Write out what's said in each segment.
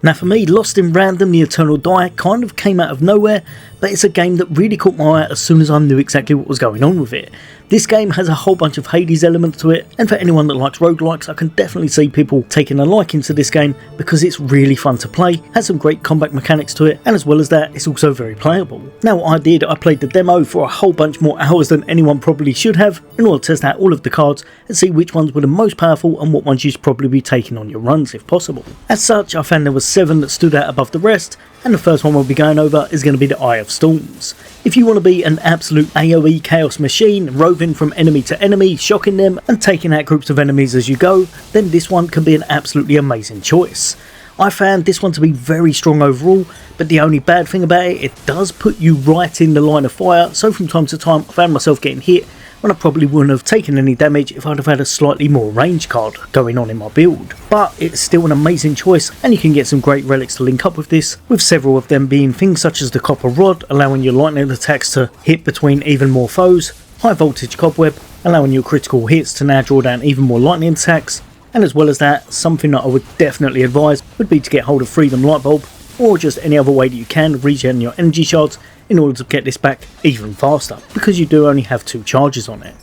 Now for me, Lost in Random, the Eternal Die kind of came out of nowhere, but it's a game that really caught my eye as soon as I knew exactly what was going on with it. This game has a whole bunch of Hades elements to it, and for anyone that likes roguelikes, I can definitely see people taking a liking to this game because it's really fun to play, has some great combat mechanics to it, and as well as that, it's also very playable. Now what I played the demo for a whole bunch more hours than anyone probably should have in order to test out all of the cards and see which ones were the most powerful and what ones you should probably be taking on your runs if possible. As such, I found there were 7 that stood out above the rest, and the first one we'll be going over is going to be the Eye of Storms. If you want to be an absolute AoE chaos machine, roving from enemy to enemy, shocking them and taking out groups of enemies as you go, then this one can be an absolutely amazing choice. I found this one to be very strong overall, but the only bad thing about it, it does put you right in the line of fire, so from time to time I found myself getting hit when I probably wouldn't have taken any damage if I'd have had a slightly more range card going on in my build. But it's still an amazing choice, and you can get some great relics to link up with this, with several of them being things such as the Copper Rod, allowing your lightning attacks to hit between even more foes, High Voltage Cobweb, allowing your critical hits to now draw down even more lightning attacks, and as well as that, something that I would definitely advise would be to get hold of Freedom Lightbulb, or just any other way that you can regen your energy shards in order to get this back even faster, because you do only have 2 charges on it.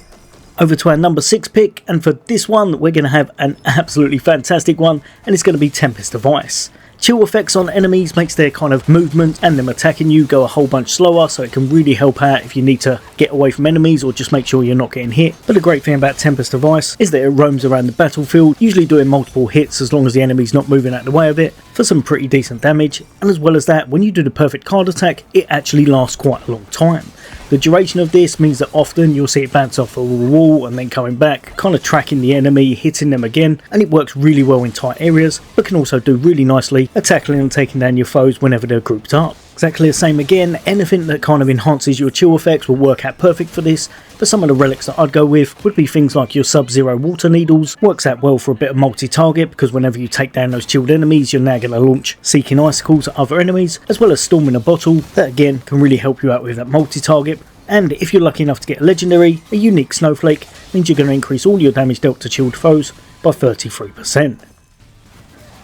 Over to our number 6 pick, and for this one we're going to have an absolutely fantastic one, and it's going to be Tempest of Ice. Chill effects on enemies makes their kind of movement and them attacking you go a whole bunch slower, so it can really help out if you need to get away from enemies or just make sure you're not getting hit. But the great thing about Tempest of Ice is that it roams around the battlefield, usually doing multiple hits as long as the enemy's not moving out of the way of it, for some pretty decent damage, and as well as that, when you do the perfect card attack, it actually lasts quite a long time. The duration of this means that often you'll see it bounce off a wall and then coming back, kind of tracking the enemy, hitting them again, and it works really well in tight areas, but can also do really nicely at tackling and taking down your foes whenever they're grouped up. Exactly the same again, anything that kind of enhances your chill effects will work out perfect for this, but some of the relics that I'd go with would be things like your Sub-Zero Water Needles, works out well for a bit of multi-target because whenever you take down those chilled enemies you're now going to launch Seeking Icicles at other enemies, as well as Storm in a Bottle, that again can really help you out with that multi-target. And if you're lucky enough to get a legendary, a unique Snowflake means you're going to increase all your damage dealt to chilled foes by 33%.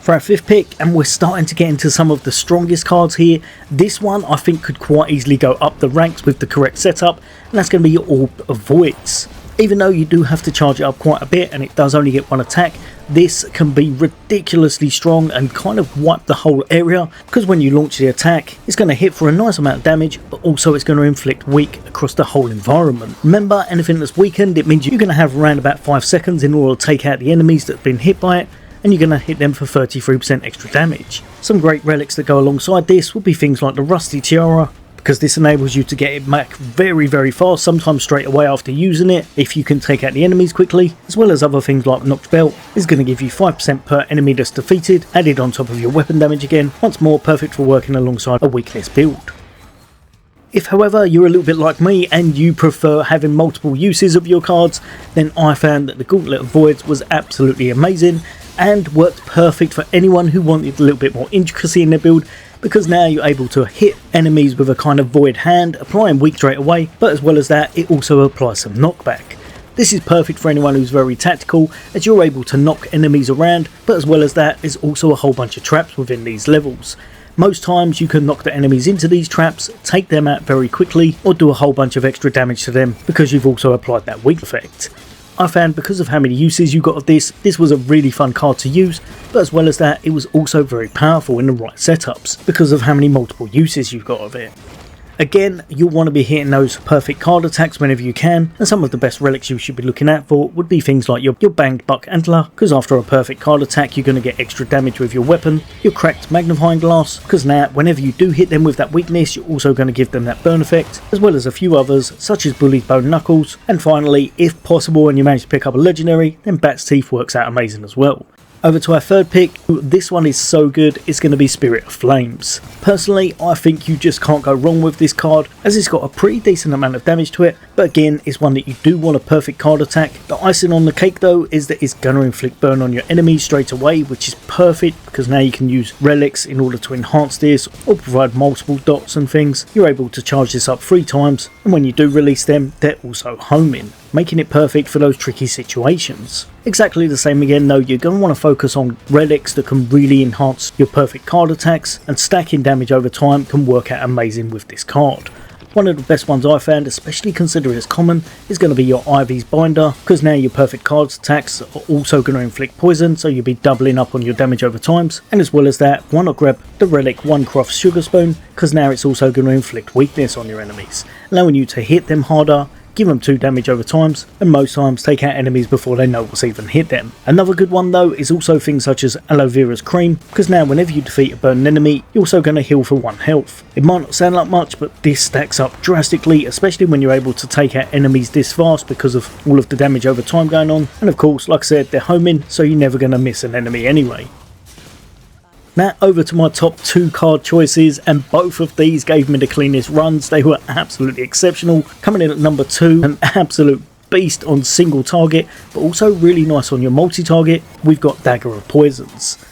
For our 5th pick, and we're starting to get into some of the strongest cards here, this one I think could quite easily go up the ranks with the correct setup, and that's going to be your Orb of Voids. Even though you do have to charge it up quite a bit and it does only get 1 attack, this can be ridiculously strong and kind of wipe the whole area, because when you launch the attack it's going to hit for a nice amount of damage, but also it's going to inflict weak across the whole environment. Remember, anything that's weakened, it means you're going to have around about 5 seconds in order to take out the enemies that have been hit by it, and you're going to hit them for 33% extra damage. Some great relics that go alongside this would be things like the Rusty Tiara, because this enables you to get it back very fast, sometimes straight away after using it if you can take out the enemies quickly, as well as other things like Knocked Belt is going to give you 5% per enemy that's defeated, added on top of your weapon damage again, once more perfect for working alongside a weakness build. If however you're a little bit like me and you prefer having multiple uses of your cards, then I found that the Gauntlet of Voids was absolutely amazing and worked perfect for anyone who wanted a little bit more intricacy in their build, because now you're able to hit enemies with a kind of void hand, applying weak straight away, but as well as that it also applies some knockback. This is perfect for anyone who's very tactical, as you're able to knock enemies around, but as well as that there's also a whole bunch of traps within these levels. Most times you can knock the enemies into these traps, take them out very quickly, or do a whole bunch of extra damage to them because you've also applied that weak effect. I found because of how many uses you got of this was a really fun card to use, but as well as that it was also very powerful in the right setups because of how many multiple uses you've got of it. Again, you'll want to be hitting those perfect card attacks whenever you can, and some of the best relics you should be looking out for would be things like your Banged Buck Antler, because after a perfect card attack you're going to get extra damage with your weapon, your Cracked Magnifying Glass, because now whenever you do hit them with that weakness you're also going to give them that burn effect, as well as a few others such as Bully's Bone Knuckles, and finally, if possible and you manage to pick up a legendary, then Bat's Teeth works out amazing as well. Over to our 3rd pick, this one is so good, it's going to be Spirit of Flames. Personally, I think you just can't go wrong with this card, as it's got a pretty decent amount of damage to it, but again, it's one that you do want a perfect card attack. The icing on the cake though is that it's going to inflict burn on your enemies straight away, which is perfect because now you can use relics in order to enhance this, or provide multiple dots and things. You're able to charge this up 3 times, and when you do release them, they're also homing. making it perfect for those tricky situations. Exactly the same again though, you're going to want to focus on relics that can really enhance your perfect card attacks, and stacking damage over time can work out amazing with this card. One of the best ones I found, especially considering it's common, is going to be your Ivy's Binder, because now your perfect cards attacks are also going to inflict poison, so you'll be doubling up on your damage over times. And as well as that, why not grab the relic One Croft Sugar Spoon, because now it's also going to inflict weakness on your enemies, allowing you to hit them harder, give them 2 damage over times, and most times take out enemies before they know what's even hit them. Another good one though is also things such as Aloe Vera's Cream, because now whenever you defeat a burning enemy, you're also going to heal for 1 health. It might not sound like much, but this stacks up drastically, especially when you're able to take out enemies this fast because of all of the damage over time going on. And of course, like I said, they're homing, so you're never going to miss an enemy anyway. Now over to my top 2 card choices, and both of these gave me the cleanest runs. They were absolutely exceptional. Coming in at number 2, an absolute beast on single target, but also really nice on your multi-target, we've got Dagger of Poisons.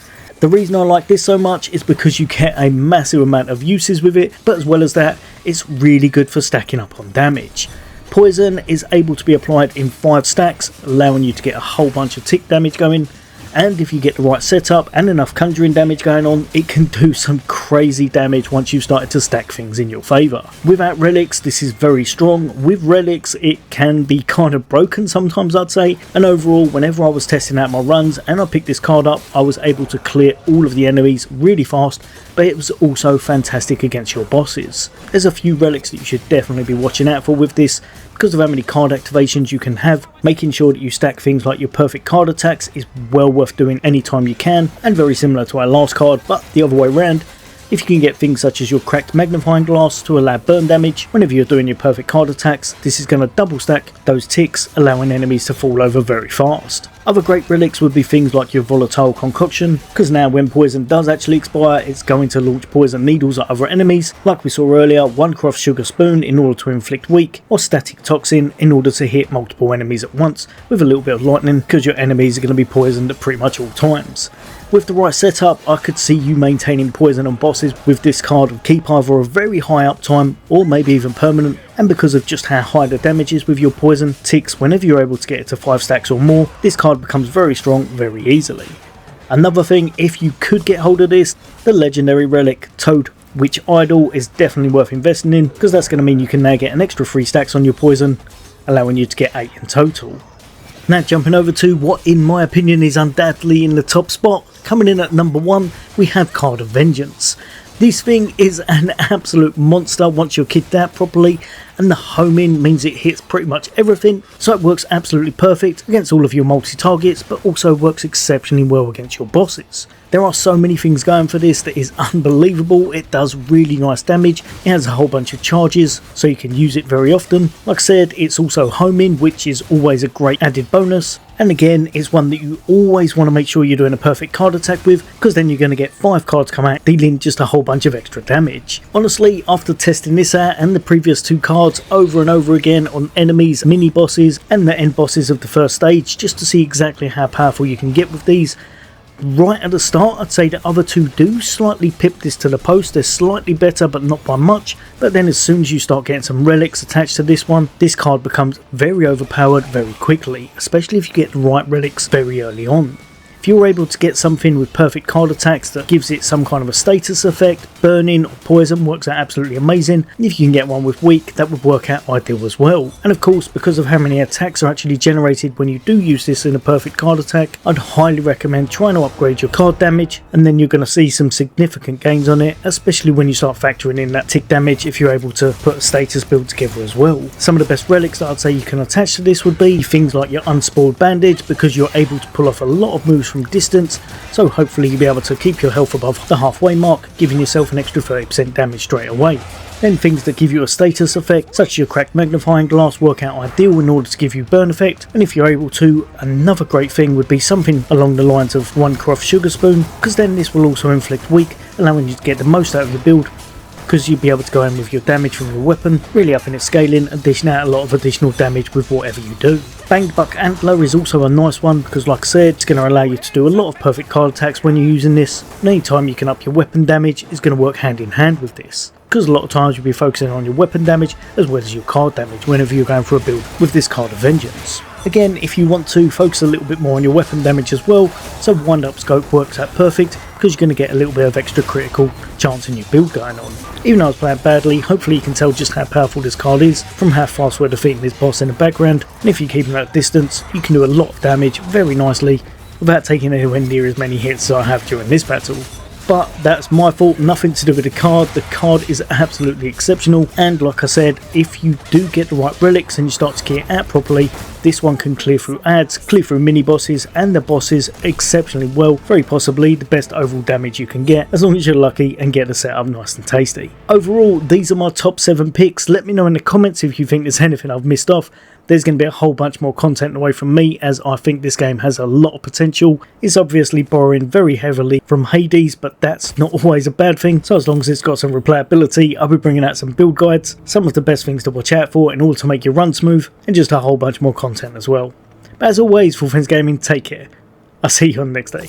The reason I like this so much is because you get a massive amount of uses with it, but as well as that, it's really good for stacking up on damage. Poison is able to be applied in 5 stacks, allowing you to get a whole bunch of tick damage going. And if you get the right setup and enough conjuring damage going on, it can do some crazy damage once you've started to stack things in your favour. Without relics, this is very strong. With relics, it can be kind of broken sometimes, I'd say. And overall, whenever I was testing out my runs and I picked this card up, I was able to clear all of the enemies really fast, but it was also fantastic against your bosses. There's a few relics that you should definitely be watching out for with this, because of how many card activations you can have. Making sure that you stack things like your perfect card attacks is well worth doing anytime you can, and very similar to our last card, but the other way around. If you can get things such as your cracked magnifying glass to allow burn damage whenever you're doing your perfect card attacks, this is going to double stack those ticks, allowing enemies to fall over very fast. Other great relics would be things like your volatile concoction, because now when poison does actually expire, it's going to launch poison needles at other enemies, like we saw earlier, One Croft Sugar Spoon in order to inflict weak, or static toxin in order to hit multiple enemies at once, with a little bit of lightning, because your enemies are going to be poisoned at pretty much all times. With the right setup, I could see you maintaining poison on bosses with this card will keep either a very high uptime or maybe even permanent, and because of just how high the damage is with your poison ticks, whenever you're able to get it to 5 stacks or more, this card becomes very strong very easily. Another thing, if you could get hold of this, the legendary relic Toad Witch Idol is definitely worth investing in, because that's going to mean you can now get an extra 3 stacks on your poison, allowing you to get 8 in total. Now jumping over to what in my opinion is undoubtedly in the top spot, coming in at number 1, we have Card of Vengeance. This thing is an absolute monster once you're kitted out properly, and the homing means it hits pretty much everything, so it works absolutely perfect against all of your multi-targets, but also works exceptionally well against your bosses. There are so many things going for this that is unbelievable. It does really nice damage, it has a whole bunch of charges, so you can use it very often. Like I said, it's also homing, which is always a great added bonus. And again, it's one that you always want to make sure you're doing a perfect card attack with, because then you're going to get 5 cards come out, dealing just a whole bunch of extra damage. Honestly, after testing this out and the previous 2 cards over and over again on enemies, mini bosses and the end bosses of the first stage, just to see exactly how powerful you can get with these, right at the start I'd say the other 2 do slightly pip this to the post. They're slightly better but not by much, but then as soon as you start getting some relics attached to this one, this card becomes very overpowered very quickly, especially if you get the right relics very early on. If you're able to get something with perfect card attacks that gives it some kind of a status effect, burning or poison works out absolutely amazing, and if you can get one with weak, that would work out ideal as well. And of course, because of how many attacks are actually generated when you do use this in a perfect card attack, I'd highly recommend trying to upgrade your card damage, and then you're going to see some significant gains on it, especially when you start factoring in that tick damage if you're able to put a status build together as well. Some of the best relics that I'd say you can attach to this would be things like your Unspoiled Bandage, because you're able to pull off a lot of moves from distance, so hopefully you'll be able to keep your health above the halfway mark, giving yourself an extra 30% damage straight away. Then things that give you a status effect, such as your cracked magnifying glass, work out ideal in order to give you burn effect, and if you're able to, another great thing would be something along the lines of One Croft Sugar Spoon, because then this will also inflict weak, allowing you to get the most out of your build, because you'll be able to go in with your damage from your weapon, really upping its scaling and dishing out a lot of additional damage with whatever you do. Banged Buck Antler is also a nice one, because like I said, it's going to allow you to do a lot of perfect card attacks when you're using this, and any time you can up your weapon damage is going to work hand in hand with this. because a lot of times you'll be focusing on your weapon damage as well as your card damage whenever you're going for a build with this card of Vengeance. Again, if you want to focus a little bit more on your weapon damage as well, so wind up scope works out perfect because you're going to get a little bit of extra critical chance in your build going on. Even though I was playing badly, hopefully you can tell just how powerful this card is from how fast we're defeating this boss in the background, and if you keep him at distance you can do a lot of damage very nicely without taking anywhere near as many hits as I have during this battle. But that's my fault, nothing to do with the card is absolutely exceptional, and like I said, if you do get the right relics and you start to kit it out properly, this one can clear through ads, clear through mini bosses and the bosses exceptionally well, very possibly the best overall damage you can get as long as you're lucky and get the setup nice and tasty. Overall, these are my top 7 picks. Let me know in the comments if you think there's anything I've missed off. There's going to be a whole bunch more content away from me as I think this game has a lot of potential. It's obviously borrowing very heavily from Hades, but that's not always a bad thing, so as long as it's got some replayability, I'll be bringing out some build guides, some of the best things to watch out for in order to make your run smooth, and just a whole bunch more content as well. But as always, for All Things Gaming, take care. I'll see you on the next day.